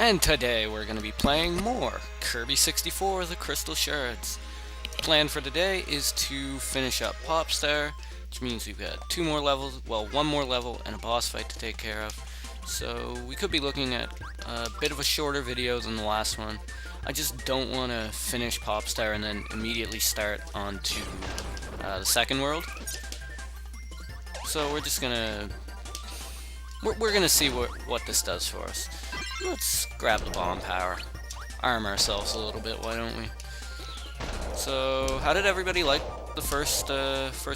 And today we're going to be playing more Kirby 64 The Crystal Shards. Plan for today is to finish up Popstar, which means we've got two more levels, well, one more level and a boss fight to take care of. So we could be looking at a bit of a shorter video than the last one. I just don't want to finish Popstar and then immediately start onto the second world. So we're just gonna see what this does for us. Let's grab the bomb power, arm ourselves a little bit, why don't we? So, how did everybody like the first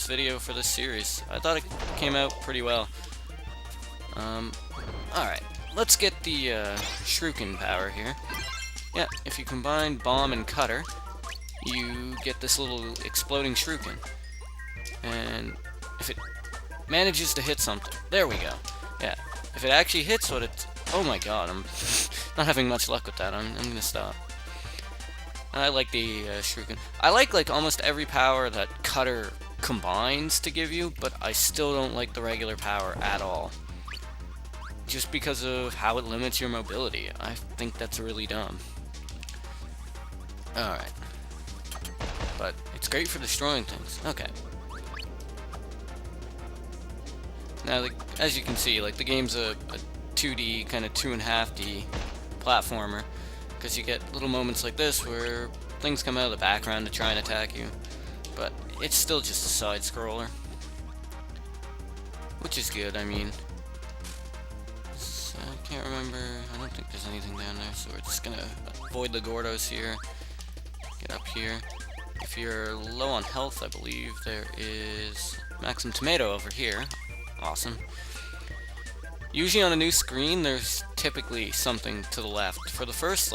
video for this series? I thought it came out pretty well. Alright, let's get the Shuriken power here. Yeah, if you combine bomb and cutter, you get this little exploding Shuriken. And if it manages to hit something, there we go. Yeah, if it actually hits what it's... Oh my god, I'm not having much luck with that. I'm gonna stop. I like the Shuriken. I like almost every power that Cutter combines to give you, but I still don't like the regular power at all. Just because of how it limits your mobility. I think that's really dumb. Alright. But it's great for destroying things. Okay. Now, as you can see, the game's a 2D, kind of 2.5D platformer, because you get little moments like this where things come out of the background to try and attack you, but it's still just a side-scroller, which is good. I mean, so I can't remember, I don't think there's anything down there, so we're just gonna avoid the Gordos here, get up here. If you're low on health, I believe there is Maxim Tomato over here. Awesome. Usually on a new screen, there's typically something to the left. For the first,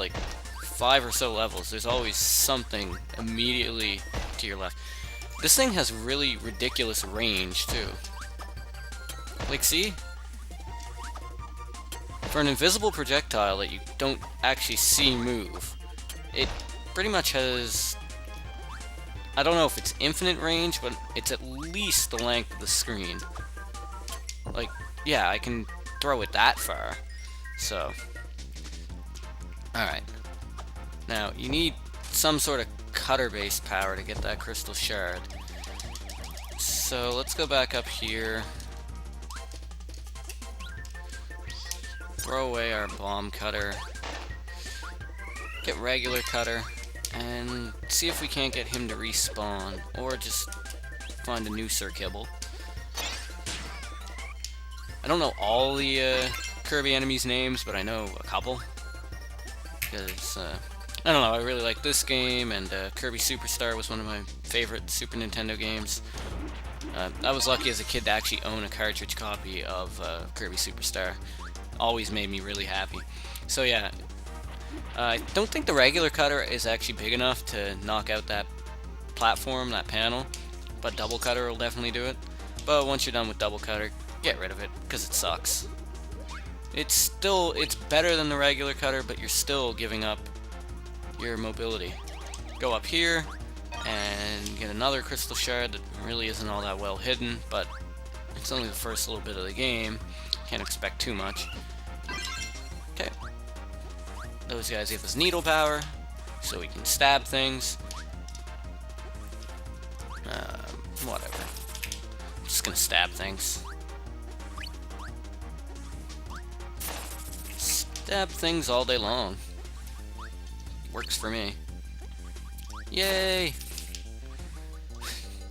5 or so levels, there's always something immediately to your left. This thing has really ridiculous range, too. See? For an invisible projectile that you don't actually see move, it pretty much has... I don't know if it's infinite range, but it's at least the length of the screen. Yeah, I can throw it that far. So, alright. Now, you need some sort of cutter-based power to get that crystal shard. So, let's go back up here. Throw away our bomb cutter. Get regular cutter. And see if we can't get him to respawn. Or just find a new Sir Kibble. I don't know all the Kirby enemies' names, but I know a couple. Because, I don't know, I really like this game, and Kirby Superstar was one of my favorite Super Nintendo games. I was lucky as a kid to actually own a cartridge copy of Kirby Superstar. Always made me really happy. So yeah, I don't think the regular cutter is actually big enough to knock out that platform, that panel, but double cutter will definitely do it. But once you're done with double cutter, get rid of it, because it sucks. It's better than the regular cutter, but you're still giving up your mobility. Go up here, and get another crystal shard that really isn't all that well hidden, but it's only the first little bit of the game. Can't expect too much. Okay. Those guys give us needle power, so we can stab things. Whatever. I'm just gonna stab things. Stab things all day long. Works for me. Yay!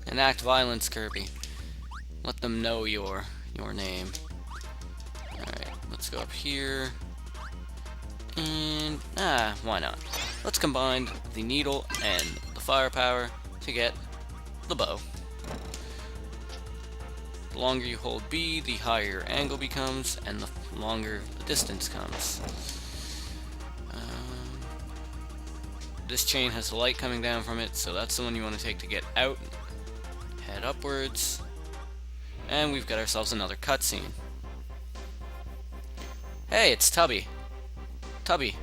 Enact violence, Kirby. Let them know your name. Alright, let's go up here. And, why not? Let's combine the needle and the firepower to get the bow. The longer you hold B, the higher your angle becomes, and the longer the distance comes. This chain has light coming down from it, so that's the one you want to take to get out. Head upwards. And we've got ourselves another cutscene. Hey, it's Tubby. Tubby.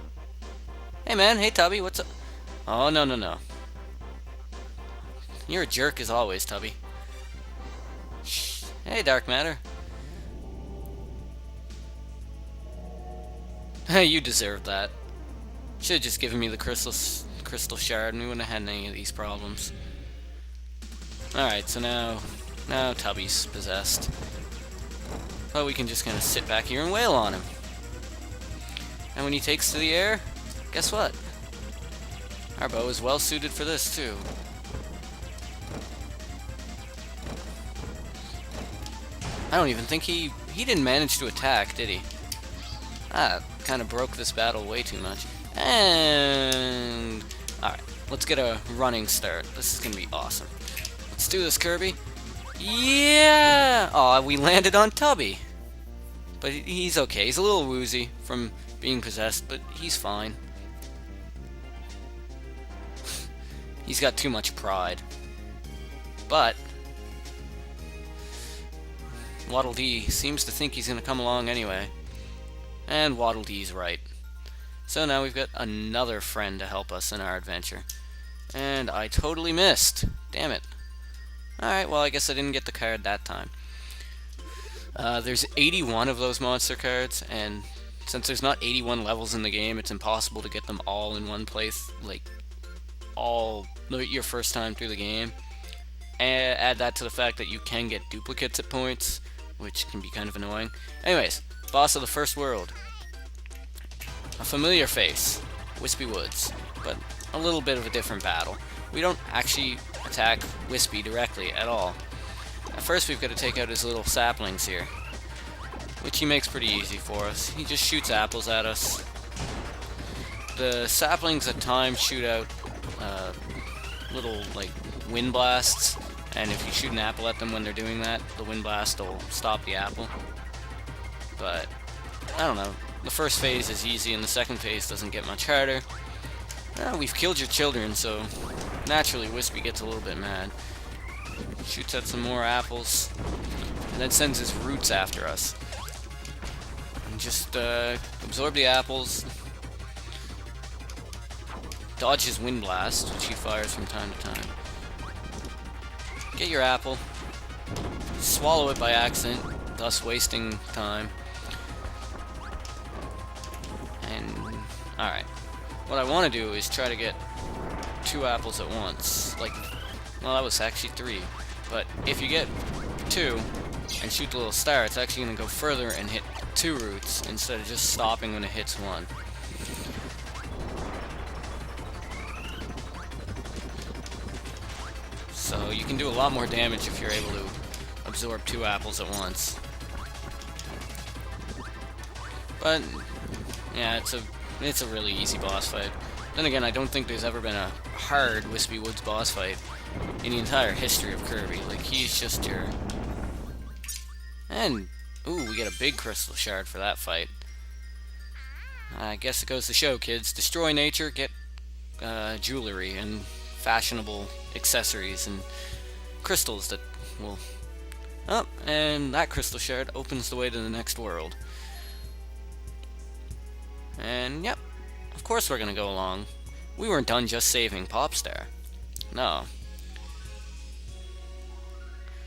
Hey man, hey Tubby, what's up? Oh, no, no, no. You're a jerk as always, Tubby. Shh. Hey, Dark Matter. You deserve that. Should have just given me the crystal shard and we wouldn't have had any of these problems. Alright, so now Tubby's possessed. But we can just kind of sit back here and wail on him. And when he takes to the air, guess what? Our bow is well suited for this too. I don't even think he didn't manage to attack, did he? Kind of broke this battle way too much. And alright, let's get a running start. This is gonna be awesome. Let's do this, Kirby. Yeah! Aw, we landed on Tubby. But he's okay. He's a little woozy from being possessed, but he's fine. He's got too much pride. But Waddle Dee seems to think he's going to come along anyway. And Waddle Dee's right. So now we've got another friend to help us in our adventure. And I totally missed. Damn it. Alright, well I guess I didn't get the card that time. There's 81 of those monster cards, and since there's not 81 levels in the game, it's impossible to get them all in one place, like, all your first time through the game. And add that to the fact that you can get duplicates at points, which can be kind of annoying. Anyways, boss of the first world. A familiar face, Wispy Woods, but a little bit of a different battle. We don't actually attack Wispy directly at all. At first we've got to take out his little saplings here, which he makes pretty easy for us. He just shoots apples at us. The saplings at times shoot out little, like, wind blasts, and if you shoot an apple at them when they're doing that, the wind blast will stop the apple. But, I don't know. The first phase is easy, and the second phase doesn't get much harder. We've killed your children, so naturally Wispy gets a little bit mad. Shoots at some more apples, and then sends his roots after us. And just absorb the apples, dodge his wind blast, which he fires from time to time. Get your apple, swallow it by accident, thus wasting time. And, alright. What I want to do is try to get 2 apples at once. Like, well, that was actually 3. But if you get 2 and shoot the little star, it's actually going to go further and hit 2 roots instead of just stopping when it hits 1. So you can do a lot more damage if you're able to absorb 2 apples at once. But yeah, it's a really easy boss fight. Then again, I don't think there's ever been a hard Wispy Woods boss fight in the entire history of Kirby. Like, he's just your... And, ooh, we get a big crystal shard for that fight. I guess it goes to show, kids. Destroy nature, get jewelry and fashionable accessories and crystals that will... Oh, and that crystal shard opens the way to the next world. And, yep, of course we're gonna go along. We weren't done just saving Popstar. No.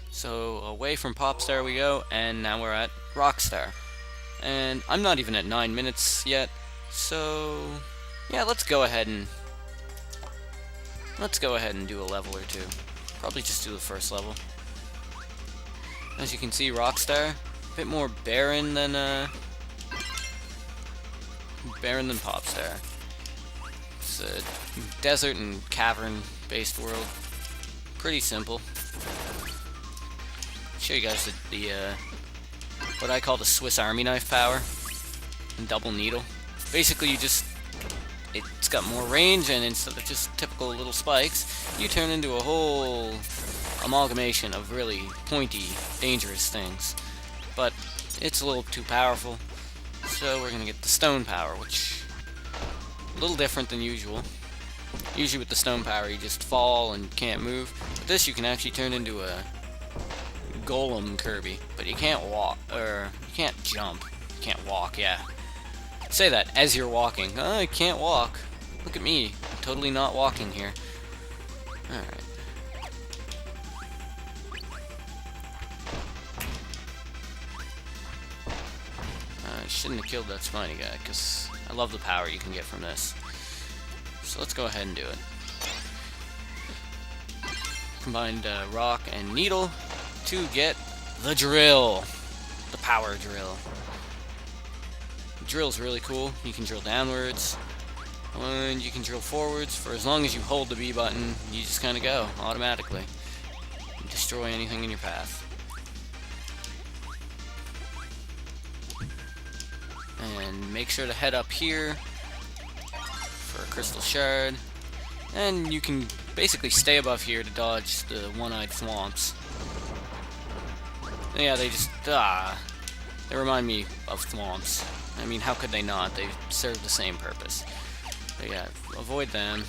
So, away from Popstar we go, and now we're at Rockstar. And I'm not even at 9 minutes yet, so... yeah, let's go ahead and do a level or 2. Probably just do the first level. As you can see, Rockstar, a bit more barren than Popstar. It's a desert and cavern-based world. Pretty simple. Show you guys the what I call the Swiss Army knife power and double needle. Basically, it's got more range, and instead of just typical little spikes, you turn into a whole amalgamation of really pointy, dangerous things. But it's a little too powerful. So we're going to get the stone power, which a little different than usual. Usually with the stone power you just fall and can't move. With this you can actually turn into a golem Kirby, but you can't walk, or you can't jump. You can't walk, yeah. Say that as you're walking. Oh, I can't walk. Look at me. I'm totally not walking here. Alright. shouldn't have killed that spiny guy, because I love the power you can get from this. So let's go ahead and do it. Combined rock and needle to get the drill. The power drill. The drill's really cool. You can drill downwards, and you can drill forwards. For as long as you hold the B button, you just kind of go automatically. You destroy anything in your path. And make sure to head up here for a crystal shard. And you can basically stay above here to dodge the one-eyed thwomps. Yeah, they just, they remind me of thwomps. I mean, how could they not? They serve the same purpose. But yeah, avoid them.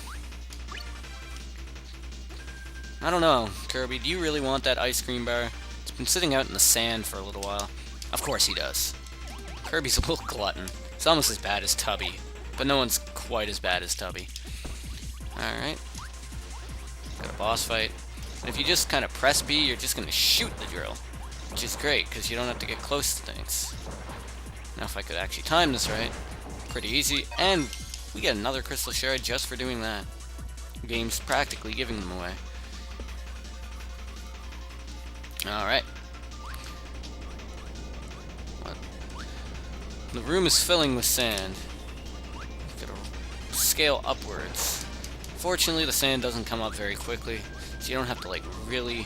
I don't know, Kirby, do you really want that ice cream bar? It's been sitting out in the sand for a little while. Of course he does. Kirby's a little glutton. It's almost as bad as Tubby, but no one's quite as bad as Tubby. Alright. Got a boss fight. And if you just kind of press B, you're just going to shoot the drill. Which is great, because you don't have to get close to things. Now if I could actually time this right, pretty easy. And we get another crystal shard just for doing that. The game's practically giving them away. Alright. The room is filling with sand. Gotta scale upwards. Fortunately, the sand doesn't come up very quickly, so you don't have to like really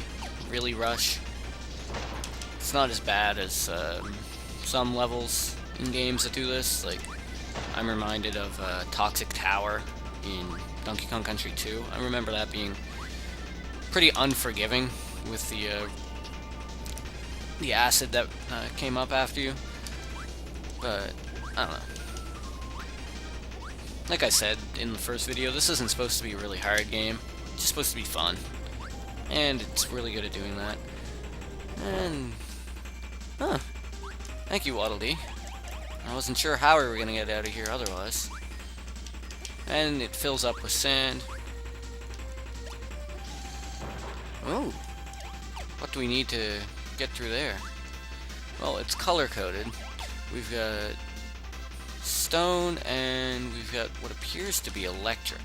rush. It's not as bad as some levels in games that do this. Like, I'm reminded of Toxic Tower in Donkey Kong Country 2. I remember that being pretty unforgiving with the acid that came up after you. But, I don't know. Like I said in the first video, this isn't supposed to be a really hard game. It's just supposed to be fun. And it's really good at doing that. And, thank you, Waddle Dee. I wasn't sure how we were going to get out of here otherwise. And it fills up with sand. Oh! What do we need to get through there? Well, it's color-coded. We've got stone, and we've got what appears to be electric.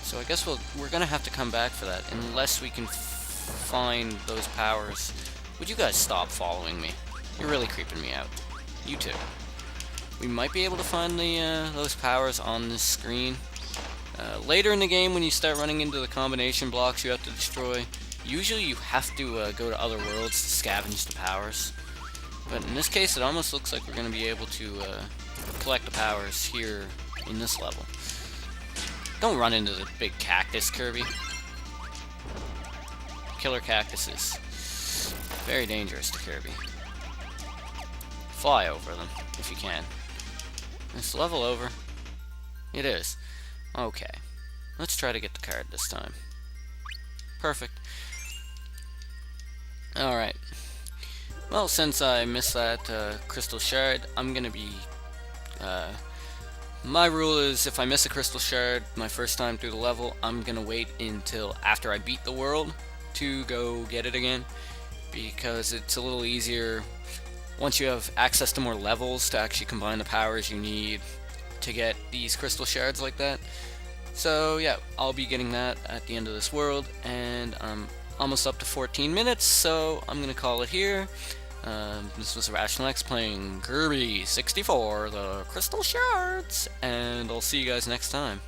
So I guess we're gonna have to come back for that, unless we can find those powers. Would you guys stop following me? You're really creeping me out. You too. We might be able to find those powers on this screen. Later in the game, when you start running into the combination blocks you have to destroy, usually you have to go to other worlds to scavenge the powers. But in this case, it almost looks like we're going to be able to collect the powers here in this level. Don't run into the big cactus, Kirby. Killer cactuses. Very dangerous to Kirby. Fly over them, if you can. Is the level over? It is. Okay. Let's try to get the card this time. Perfect. Alright. Well, since I missed that crystal shard, I'm gonna be... my rule is if I miss a crystal shard my first time through the level, I'm gonna wait until after I beat the world to go get it again. Because it's a little easier once you have access to more levels to actually combine the powers you need to get these crystal shards like that. So yeah, I'll be getting that at the end of this world, and I'm almost up to 14 minutes, so I'm gonna call it here. This was Rational X playing Kirby 64, the Crystal Shards, and I'll see you guys next time.